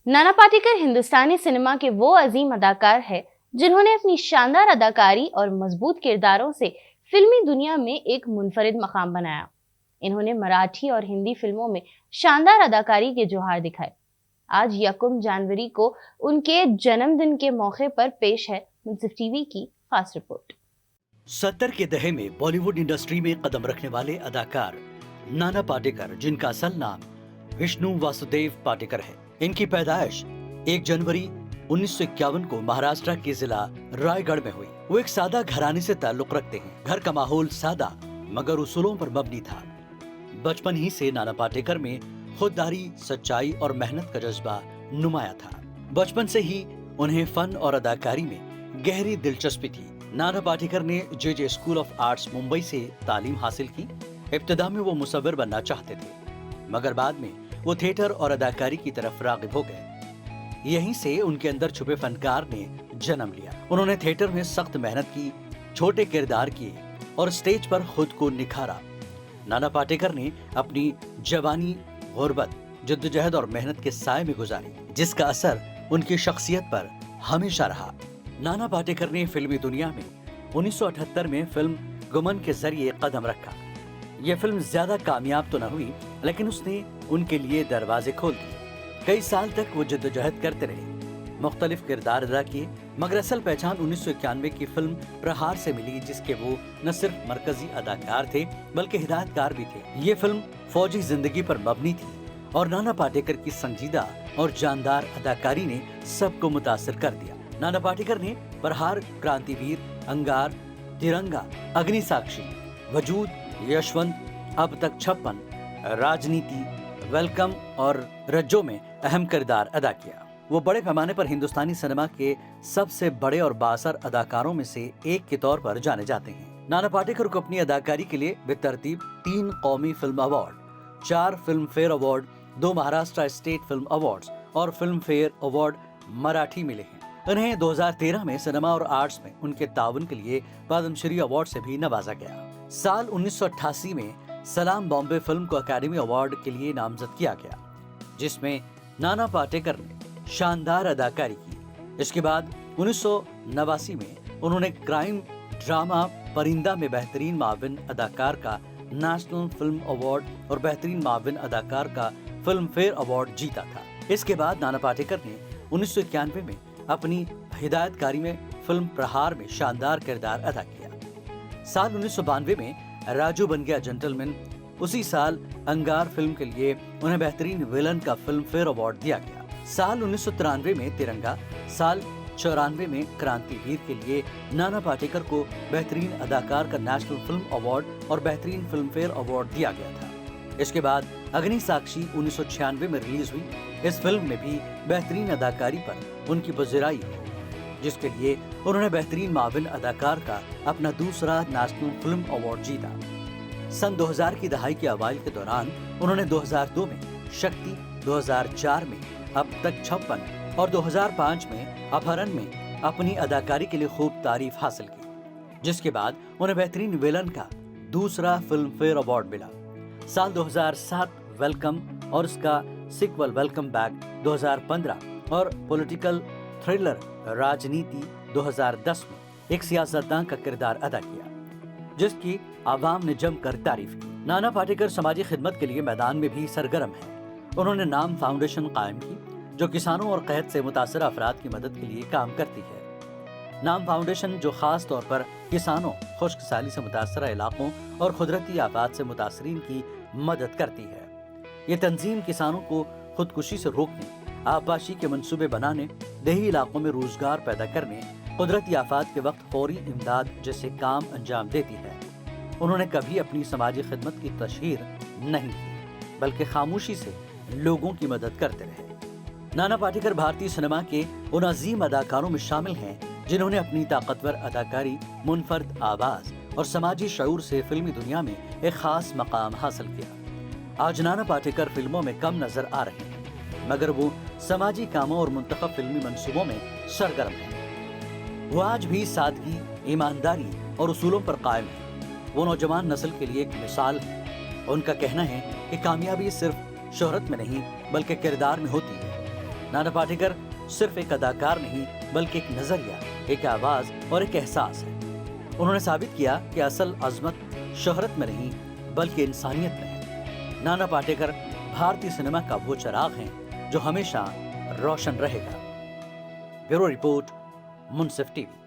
नाना पाटेकर हिंदुस्तानी cinema के वो अजीम अदाकार है जिन्होंने अपनी शानदार अदाकारी और मजबूत किरदारों से फिल्मी दुनिया में एक मुनफरिद मकाम बनाया। इन्होंने मराठी और हिंदी फिल्मों में शानदार अदाकारी के जोहार दिखाए। आज 1 जनवरी को उनके जन्मदिन के मौके पर पेश है मुंसिफ टीवी की खास रिपोर्ट। 70 के दहे में बॉलीवुड इंडस्ट्री में कदम रखने वाले अदाकार नाना पाटेकर, जिनका असल नाम विष्णु वासुदेव पाटेकर है। इनकी पैदाइश 1 जनवरी 1951 को महाराष्ट्र के जिला रायगढ़ में हुई। वो एक सादा घराने से ताल्लुक रखते हैं। घर का माहौल सादा मगर उसूलों पर मबनी था। बचपन ही से नाना पाटेकर में खुददारी, सच्चाई और मेहनत का जज्बा नुमाया था। बचपन से ही उन्हें फन और अदाकारी में गहरी दिलचस्पी थी। नाना पाटेकर ने जे स्कूल ऑफ आर्ट्स मुंबई से तालीम हासिल की। इब्तिदा में वो मुसव्विर बनना चाहते थे, मगर बाद में वो थिएटर और अदाकारी की तरफ रागिब हो गए। यहीं से उनके अंदर छुपे फनकार ने जन्म लिया। उन्होंने थिएटर में सख्त मेहनत की, छोटे किरदार किए और स्टेज पर खुद को निखारा। नाना पाटेकर ने अपनी जवानी गुर्बत, जद्दोजहद और मेहनत के साए में गुजारी, जिसका असर उनकी शख्सियत पर हमेशा रहा। नाना पाटेकर ने फिल्मी दुनिया में 1978 में फिल्म गुमन के जरिए कदम रखा। यह फिल्म ज्यादा कामयाब तो न हुई, लेकिन उसने उनके लिए दरवाजे खोल दिए। कई साल तक वो जद्दोजहद करते रहे, मुख्तलिफ किरदार अदा किए, मगर असल पहचान 1991 की फिल्म प्रहार से मिली, जिसके वो न सिर्फ मरकजी अदाकार थे बल्कि हिदायतकार भी थे। ये फिल्म फौजी जिंदगी पर मबनी थी और नाना पाटेकर की संजीदा और जानदार अदाकारी ने सबको मुतासिर कर दिया। नाना पाटेकर ने प्रहार, क्रांतिवीर, अंगार, तिरंगा, अग्नि साक्षी, वजूद, यशवंत, अब तक 56, राजनीति, वेलकम और रज्जो में अहम किरदार अदा किया। वो बड़े पैमाने पर हिंदुस्तानी सिनेमा के सबसे बड़े और बाअसर अदाकारों में से एक के तौर पर जाने जाते हैं। नाना पाटेकर को अपनी अदाकारी के लिए बेतरतीब 3 कौमी film award, 4 film fair award, 2 Maharashtra state film awards और फिल्म फेयर अवार्ड मराठी मिले हैं। उन्हें 2013 में सिनेमा और आर्ट्स में उनके ताउन के लिए पद्मश्री अवार्ड से भी नवाजा गया। साल 1988 में सलाम बॉम्बे फिल्म को अकेडमी अवार्ड के लिए नामजद किया गया, जिसमें नाना पाटेकर ने शानदार अदाकारी की। इसके बाद 1989 में उन्होंने क्राइम ड्रामा परिंदा में बेहतरीन माविन अदाकार का नेशनल फिल्म अवार्ड और बेहतरीन माविन अदाकार का फिल्म फेयर अवार्ड जीता था। इसके बाद नाना पाटेकर ने 1991 में अपनी हिदायतकारी में फिल्म प्रहार में शानदार किरदार अदा किया। साल 1992 में राजू बन गया जेंटलमैन। उसी साल अंगार फिल्म के लिए उन्हें बेहतरीन विलन का फिल्म फेयर अवार्ड दिया गया। साल 1993 में तिरंगा, साल 94 में क्रांतिवीर के लिए नाना पाटेकर को बेहतरीन अदाकार का नेशनल फिल्म अवार्ड और बेहतरीन फिल्म फेयर अवार्ड दिया गया था। इसके बाद अग्नि साक्षी 1996 में रिलीज हुई। इस फिल्म में भी बेहतरीन अदाकारी पर उनकी बज़िराई है, जिसके लिए उन्होंने बेहतरीन माविन अदाकार का अपना दूसरा नेशनल फिल्म अवार्ड जीता। सन 2000 की दहाई के अवाइल के दौरान उन्होंने 2002 में शक्ति, 2004 में अब तक 56 और 2005 में अपहरण में अपनी अदाकारी के लिए खूब तारीफ हासिल की, जिसके बाद उन्हें बेहतरीन विलन का दूसरा फिल्म फेयर अवार्ड मिला। साल 2007 वेलकम और उसका सिक्वल वेलकम बैक 2015 और पॉलिटिकल थ्रिलर राजनीति 2010 में एक सियासतदान का किरदार अदा किया, जिसकी आवाम ने जमकर तारीफ की। नाना पाटेकर समाजी खिदमत के लिए मैदान में भी सरगर्म है। उन्होंने नाम फाउंडेशन कायम की, जो किसानों और कैद से मुतासर अफराद की मदद के लिए काम करती है। नाम फाउंडेशन जो खास तौर पर किसानों, खुश्क साली से मुतासर इलाकों और कुदरती आफात से मुतासरीन की मदद करती है। ये तंजीम किसानों को खुदकुशी से रोकने, आबपाशी के मंसूबे बनाने, देही इलाकों में रोजगार पैदा करने, कुदरती आफात के वक्त फौरी इमदाद जैसे काम अंजाम देती है। उन्होंने कभी अपनी समाजी खिदमत की तशहीर नहीं की, बल्कि खामोशी से लोगों की मदद करते रहे। नाना पाटेकर भारतीय सिनेमा के उन अजीम अदाकारों में शामिल हैं जिन्होंने अपनी ताकतवर अदाकारी, मुनफर्द आवाज और समाजी शऊर से फिल्मी दुनिया में एक खास मकाम हासिल किया। आज नाना पाटेकर फिल्मों में कम नजर आ रहे हैं, मगर वो समाजी कामों और मुंतखब फिल्मी मंसूबों में सरगर्म हैं। वो आज भी सादगी, ईमानदारी और उसूलों पर कायम है। वो नौजवान नस्ल के लिए एक मिसाल है। उनका कहना है कि कामयाबी सिर्फ शोहरत में नहीं बल्कि किरदार में होती है। नाना पाटेकर सिर्फ एक अदाकार नहीं बल्कि एक नजरिया, एक आवाज और एक एहसास है। उन्होंने साबित किया कि असल अजमत शोहरत में नहीं बल्कि इंसानियत में है। नाना पाटेकर भारतीय सिनेमा का वो चिराग हैं जो हमेशा रोशन रहेगा। ब्यूरो रिपोर्ट, मुंसिफ टीवी।